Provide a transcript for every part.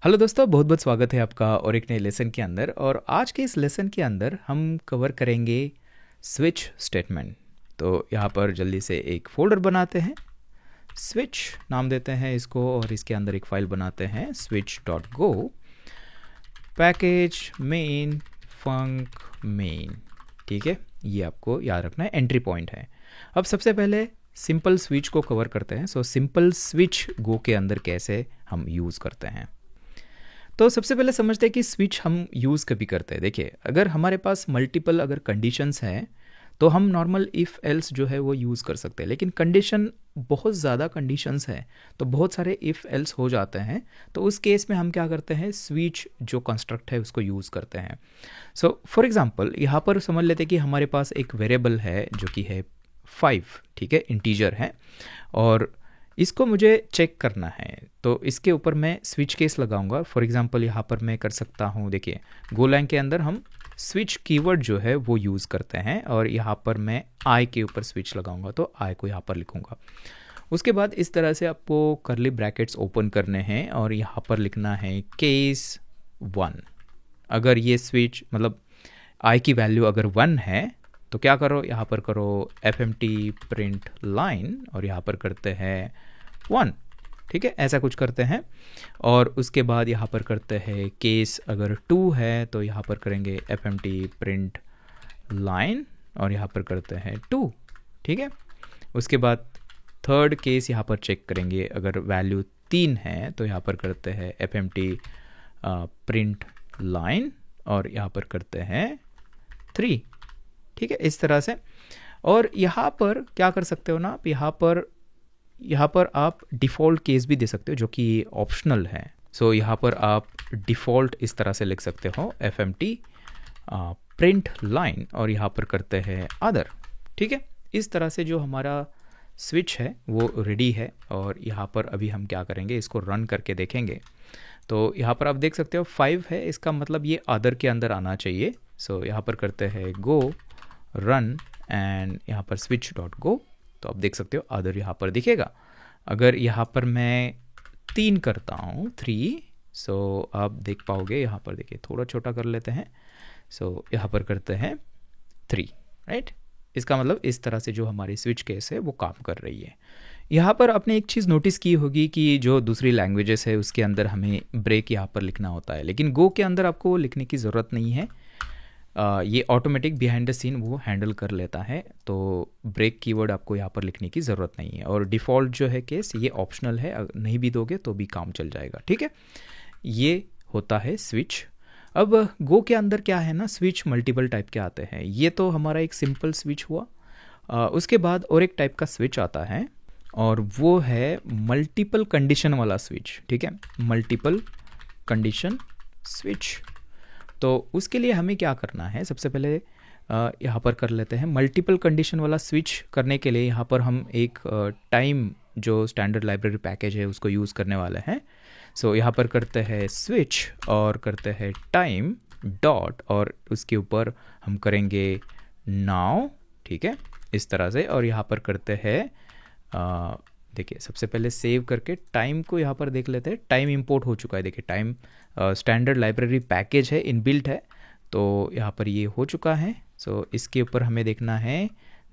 Hello दोस्तों, बहुत बहुत स्वागत है आपका और एक नए लेसन के अंदर। और आज के इस लेसन के अंदर हम कवर करेंगे स्विच स्टेटमेंट। तो यहाँ पर जल्दी से एक फोल्डर बनाते हैं, स्विच नाम देते हैं इसको, और इसके अंदर एक फाइल बनाते हैं switch.go पैकेज मेन फंक मेन। ठीक है, ये आपको याद रखना है, एंट्री पॉइंट है। अब सबसे पहले सिंपल स्विच को कवर करते हैं। सो सिंपल स्विच गो के अंदर कैसे हम यूज़ करते हैं, तो सबसे पहले समझते हैं कि स्विच हम यूज़ कभी करते हैं। देखिए, अगर हमारे पास मल्टीपल अगर कंडीशंस हैं तो हम नॉर्मल इफ़ एल्स जो है वो यूज़ कर सकते हैं, लेकिन कंडीशन बहुत ज़्यादा कंडीशंस हैं तो बहुत सारे इफ़ एल्स हो जाते हैं। तो उस केस में हम क्या करते हैं, स्विच जो कंस्ट्रक्ट है उसको यूज़ करते हैं। सो फॉर एग्जांपल यहाँ पर समझ लेते हैं कि हमारे पास एक वेरिएबल है जो कि है 5, ठीक है, इंटीजर है, और इसको मुझे चेक करना है। तो इसके ऊपर मैं स्विच केस लगाऊंगा। फॉर एग्जांपल यहाँ पर मैं कर सकता हूँ, देखिए गोलैंग के अंदर हम स्विच कीवर्ड जो है वो यूज़ करते हैं, और यहाँ पर मैं आई के ऊपर स्विच लगाऊंगा तो आई को यहाँ पर लिखूंगा। उसके बाद इस तरह से आपको करली ब्रैकेट्स ओपन करने हैं और यहाँ पर लिखना है केस 1। अगर ये स्विच मतलब आई की वैल्यू अगर 1 है तो क्या करो, यहाँ पर करो fmt प्रिंट लाइन और यहाँ पर करते हैं 1। ठीक है, ऐसा कुछ करते हैं। और उसके बाद यहाँ पर करते हैं केस अगर 2 है तो यहाँ पर करेंगे fmt प्रिंट लाइन और यहाँ पर करते हैं 2। ठीक है, उसके बाद थर्ड केस यहाँ पर चेक करेंगे, अगर वैल्यू 3 है तो यहाँ पर करते हैं fmt प्रिंट लाइन और यहाँ पर करते हैं 3। ठीक है, इस तरह से। और यहाँ पर क्या कर सकते हो ना आप, यहाँ पर आप डिफ़ॉल्ट केस भी दे सकते हो जो कि ऑप्शनल है। सो यहाँ पर आप डिफ़ॉल्ट इस तरह से लिख सकते हो fmt प्रिंट लाइन और यहाँ पर करते हैं अदर। ठीक है, इस तरह से जो हमारा स्विच है वो रेडी है। और यहाँ पर अभी हम क्या करेंगे, इसको रन करके देखेंगे। तो यहाँ पर आप देख सकते हो 5 है, इसका मतलब ये अदर के अंदर आना चाहिए। सो यहाँ पर करते हैं गो रन एंड यहाँ पर switch.go, तो आप देख सकते हो अदर यहाँ पर दिखेगा। अगर यहाँ पर मैं 3 करता हूँ 3, सो आप देख पाओगे यहाँ पर, देखिए थोड़ा छोटा कर लेते हैं। सो यहाँ पर करते हैं 3, राइट। इसका मतलब इस तरह से जो हमारी स्विच केस है वो काम कर रही है। यहाँ पर आपने एक चीज़ नोटिस की होगी कि जो दूसरी लैंग्वेजेस है उसके अंदर हमें ब्रेक यहाँ पर लिखना होता है, लेकिन गो के अंदर आपको लिखने की ज़रूरत नहीं है। ये ऑटोमेटिक बिहाइंड द सीन वो हैंडल कर लेता है, तो ब्रेक कीवर्ड आपको यहाँ पर लिखने की ज़रूरत नहीं है। और डिफ़ॉल्ट जो है केस ये ऑप्शनल है, नहीं भी दोगे तो भी काम चल जाएगा। ठीक है, ये होता है स्विच। अब गो के अंदर क्या है ना, स्विच मल्टीपल टाइप के आते हैं। ये तो हमारा एक सिंपल स्विच हुआ। उसके बाद और एक टाइप का स्विच आता है और वो है मल्टीपल कंडीशन वाला स्विच। ठीक है, मल्टीपल कंडीशन स्विच। तो उसके लिए हमें क्या करना है, सबसे पहले यहाँ पर कर लेते हैं मल्टीपल कंडीशन वाला स्विच करने के लिए यहाँ पर हम एक टाइम जो स्टैंडर्ड लाइब्रेरी पैकेज है उसको यूज़ करने वाले हैं। सो यहाँ पर करते हैं स्विच और करते हैं टाइम डॉट और उसके ऊपर हम करेंगे नाउ। ठीक है, इस तरह से। और यहाँ पर करते हैं देखिए, सबसे पहले सेव करके टाइम को यहाँ पर देख लेते हैं। टाइम इंपोर्ट हो चुका है, देखिए टाइम स्टैंडर्ड लाइब्रेरी पैकेज है, इनबिल्ट है, तो यहाँ पर ये हो चुका है। सो इसके ऊपर हमें देखना है,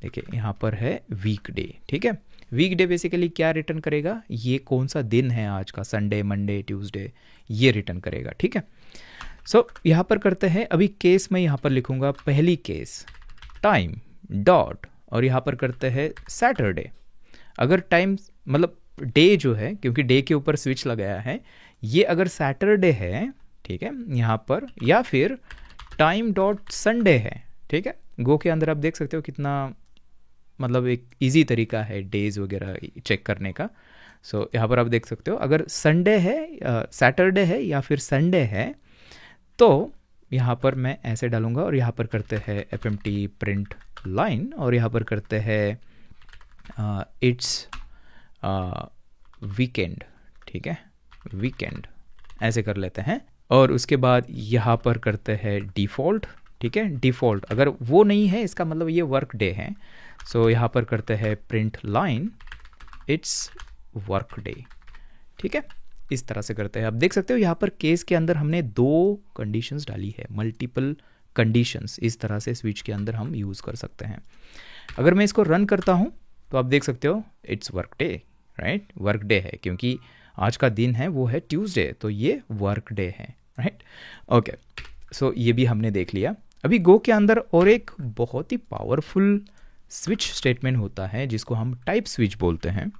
देखिए यहाँ पर है वीकडे। ठीक है, वीकडे बेसिकली क्या रिटर्न करेगा, ये कौन सा दिन है आज का, संडे मंडे ट्यूसडे, ये रिटर्न करेगा। ठीक है, सो यहाँ पर करते हैं, अभी केस मैं यहाँ पर लिखूँगा पहली केस टाइम डॉट और यहाँ पर करते हैं सैटरडे। अगर टाइम मतलब डे जो है, क्योंकि डे के ऊपर स्विच लगाया है, ये अगर सैटरडे है, ठीक है, यहाँ पर, या फिर टाइम डॉट संडे है। ठीक है, गो के अंदर आप देख सकते हो कितना मतलब एक इजी तरीका है डेज वगैरह चेक करने का। सो यहाँ पर आप देख सकते हो अगर संडे है, सैटरडे है या फिर संडे है, तो यहाँ पर मैं ऐसे डालूंगा और यहाँ पर करते हैं fmt प्रिंट लाइन और यहाँ पर करते हैं इट्स वीकेंड। ठीक है, वीकेंड ऐसे कर लेते हैं। और उसके बाद यहाँ पर करते हैं डिफ़ॉल्ट। ठीक है, डिफ़ॉल्ट अगर वो नहीं है इसका मतलब ये वर्क डे है। सो यहाँ पर करते हैं print line it's work day. ठीक है, इस तरह से करते हैं। अब देख सकते हो यहाँ पर केस के अंदर हमने 2 कंडीशंस डाली है, मल्टीपल कंडीशंस इस तरह से स्विच के अंदर हम यूज़ कर सकते हैं। अगर मैं इसको रन करता हूँ तो आप देख सकते हो it's work day, right. Work day है क्योंकि आज का दिन है वो है ट्यूसडे, तो ये वर्क डे है, राइट। ओके, सो ये भी हमने देख लिया। अभी गो के अंदर और एक बहुत ही पावरफुल स्विच स्टेटमेंट होता है जिसको हम टाइप स्विच बोलते हैं।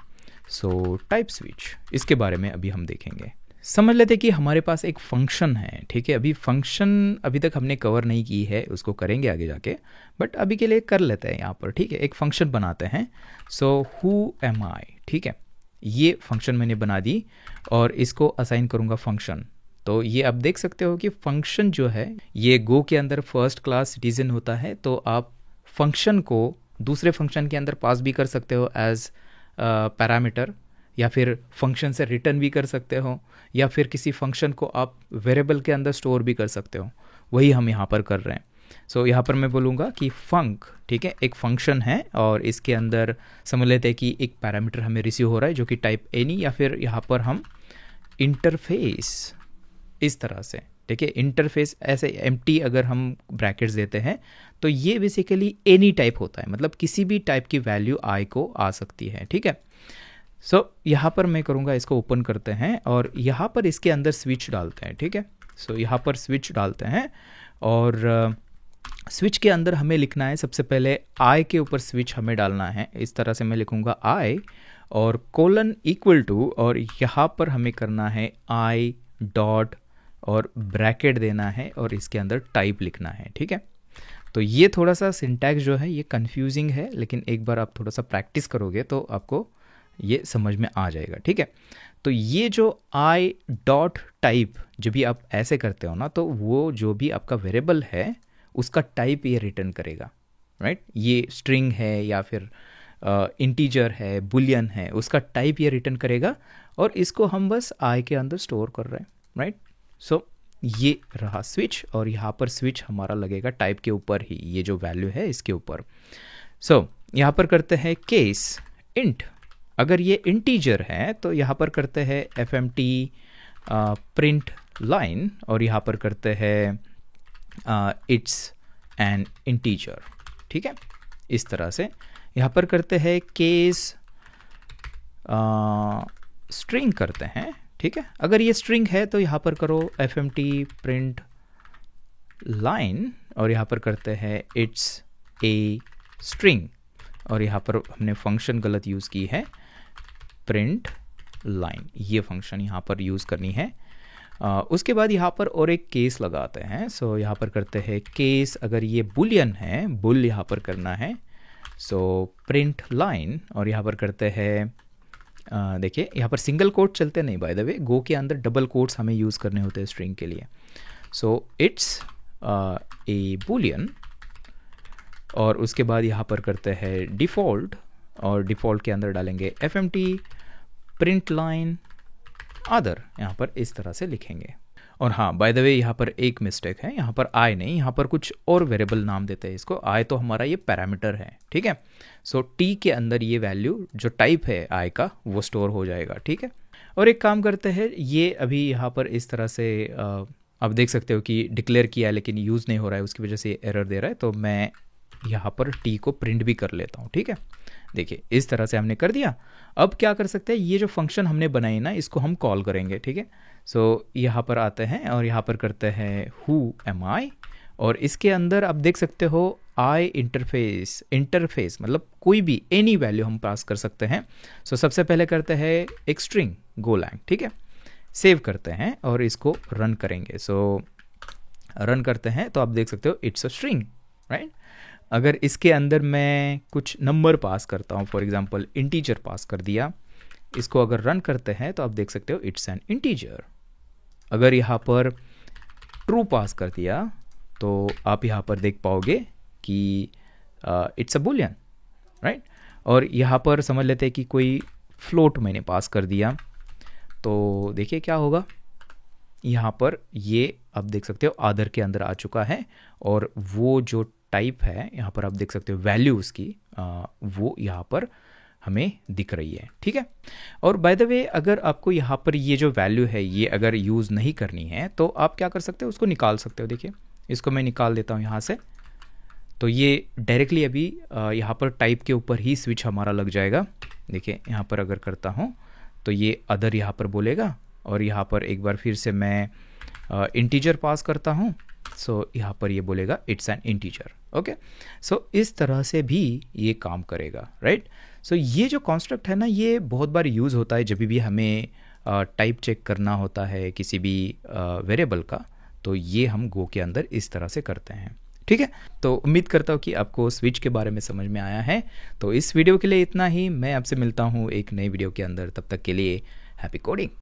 सो टाइप स्विच, इसके बारे में अभी हम देखेंगे। समझ लेते कि हमारे पास एक फंक्शन है, ठीक है। अभी फंक्शन अभी तक हमने कवर नहीं की है, उसको करेंगे आगे जाके, बट अभी के लिए कर लेते हैं यहाँ पर, ठीक है। एक फंक्शन बनाते हैं। सो हु एम आई, ठीक है, ये फंक्शन मैंने बना दी और इसको असाइन करूँगा फंक्शन। तो ये आप देख सकते हो कि फंक्शन जो है ये गो के अंदर फर्स्ट क्लास सिटीजन होता है, तो आप फंक्शन को दूसरे फंक्शन के अंदर पास भी कर सकते हो एज पैरामीटर, या फिर फंक्शन से रिटर्न भी कर सकते हो, या फिर किसी फंक्शन को आप वेरिएबल के अंदर स्टोर भी कर सकते हो। वही हम यहाँ पर कर रहे हैं। सो यहाँ पर मैं बोलूँगा कि फंक, ठीक है, एक फंक्शन है और इसके अंदर समझ लेते हैं कि एक पैरामीटर हमें रिसीव हो रहा है जो कि टाइप एनी, या फिर यहाँ पर हम इंटरफेस इस तरह से, ठीक है। इंटरफेस ऐसे एम्प्टी अगर हम ब्रैकेट्स देते हैं तो ये बेसिकली एनी टाइप होता है, मतलब किसी भी टाइप की वैल्यू आई को आ सकती है, ठीक है। सो यहाँ पर मैं करूँगा, इसको ओपन करते हैं और यहाँ पर इसके अंदर स्विच डालते हैं, ठीक है। सो यहाँ पर स्विच डालते हैं और स्विच के अंदर हमें लिखना है सबसे पहले आई के ऊपर स्विच हमें डालना है। इस तरह से मैं लिखूँगा आई और कोलन इक्वल टू, और यहाँ पर हमें करना है आई डॉट और ब्रैकेट देना है और इसके अंदर टाइप लिखना है, ठीक है। तो ये थोड़ा सा सिंटैक्स जो है ये कंफ्यूजिंग है, लेकिन एक बार आप थोड़ा सा प्रैक्टिस करोगे तो आपको ये समझ में आ जाएगा, ठीक है। तो ये जो आई डॉट टाइप जब भी आप ऐसे करते हो ना, तो वो जो भी आपका वेरिएबल है उसका टाइप ये रिटर्न करेगा, राइट। ये स्ट्रिंग है या फिर इंटीजर है, बुलियन है, उसका टाइप ये रिटर्न करेगा और इसको हम बस आई के अंदर स्टोर कर रहे हैं, राइट। सो ये रहा स्विच और यहाँ पर स्विच हमारा लगेगा टाइप के ऊपर ही, ये जो वैल्यू है इसके ऊपर। सो यहाँ पर करते हैं केस इंट, अगर ये इंटीजर है तो यहाँ पर करते हैं fmt प्रिंट लाइन और यहाँ पर करते हैं इट्स एन इंटीजर, ठीक है। इस तरह से यहाँ पर करते हैं केस स्ट्रिंग करते हैं, ठीक है। अगर ये स्ट्रिंग है तो यहाँ पर करो fmt प्रिंट लाइन और यहाँ पर करते हैं इट्स ए स्ट्रिंग और यहाँ पर हमने फंक्शन गलत यूज़ की है, प्रिंट लाइन, ये फंक्शन यहाँ पर यूज़ करनी है। उसके बाद यहाँ पर और एक केस लगाते हैं। सो यहाँ पर करते हैं केस, अगर ये बुलियन है, बुल यहाँ पर करना है, सो प्रिंट लाइन और यहाँ पर करते हैं देखिए यहाँ पर सिंगल कोट चलते नहीं, बाय द वे गो के अंदर डबल कोट्स हमें यूज़ करने होते हैं स्ट्रिंग के लिए। सो इट्स ए बुलियन और उसके बाद यहाँ पर करते हैं डिफ़ॉल्ट और डिफ़ॉल्ट के अंदर डालेंगे fmt प्रिंट लाइन अदर, यहाँ पर इस तरह से लिखेंगे। और हाँ, बाय द वे यहाँ पर एक मिस्टेक है, यहाँ पर आई नहीं, यहाँ पर कुछ और वेरिएबल नाम देते हैं इसको। आई तो हमारा ये पैरामीटर है, ठीक है। सो टी के अंदर ये वैल्यू जो टाइप है आई का वो स्टोर हो जाएगा, ठीक है। और एक काम करते हैं, ये अभी यहाँ पर इस तरह से आप देख सकते हो कि डिक्लेयर किया है लेकिन यूज़ नहीं हो रहा है, उसकी वजह से एरर दे रहा है, तो मैं यहाँ पर टी को प्रिंट भी कर लेता हूँ, ठीक है। देखिए इस तरह से हमने कर दिया। अब क्या कर सकते हैं, ये जो फंक्शन हमने बनाई ना इसको हम कॉल करेंगे, ठीक है। सो यहाँ पर आते हैं और यहाँ पर करते हैं हु एम आई और इसके अंदर आप देख सकते हो आई इंटरफेस, इंटरफेस मतलब कोई भी एनी वैल्यू हम पास कर सकते हैं। सो सबसे पहले करते हैं एक स्ट्रिंग गोलैंग, ठीक है। सेव करते हैं और इसको रन करेंगे। सो रन करते हैं तो आप देख सकते हो इट्स अ स्ट्रिंग, राइट। अगर इसके अंदर मैं कुछ नंबर पास करता हूँ, फॉर एग्जांपल इंटीजर पास कर दिया, इसको अगर रन करते हैं तो आप देख सकते हो इट्स एन इंटीजर। अगर यहाँ पर ट्रू पास कर दिया तो आप यहाँ पर देख पाओगे कि इट्स अ बुलियन, राइट। और यहाँ पर समझ लेते हैं कि कोई फ्लोट मैंने पास कर दिया तो देखिए क्या होगा, यहाँ पर ये आप देख सकते हो आदर के अंदर आ चुका है और वो जो टाइप है यहाँ पर आप देख सकते हो वैल्यू उसकी वो यहाँ पर हमें दिख रही है, ठीक है। और बाय द वे अगर आपको यहाँ पर ये जो वैल्यू है ये अगर यूज़ नहीं करनी है तो आप क्या कर सकते हो, उसको निकाल सकते हो। देखिए इसको मैं निकाल देता हूँ यहाँ से, तो ये डायरेक्टली अभी यहाँ पर टाइप के ऊपर ही स्विच हमारा लग जाएगा। देखिए यहाँ पर अगर करता हूँ तो ये अदर यहाँ पर बोलेगा, और यहाँ पर एक बार फिर से मैं इंटीजर पास करता हूँ, सो यहाँ पर ये बोलेगा इट्स एन इंटीजर। ओके, सो इस तरह से भी ये काम करेगा, राइट। सो ये जो कॉन्स्ट्रक्ट है ना, ये बहुत बार यूज़ होता है जब भी हमें टाइप चेक करना होता है किसी भी वेरिएबल का, तो ये हम गो के अंदर इस तरह से करते हैं, ठीक है। तो उम्मीद करता हूँ कि आपको स्विच के बारे में समझ में आया है। तो इस वीडियो के लिए इतना ही, मैं आपसे मिलता हूँ एक नई वीडियो के अंदर, तब तक के लिए हैप्पी कोडिंग।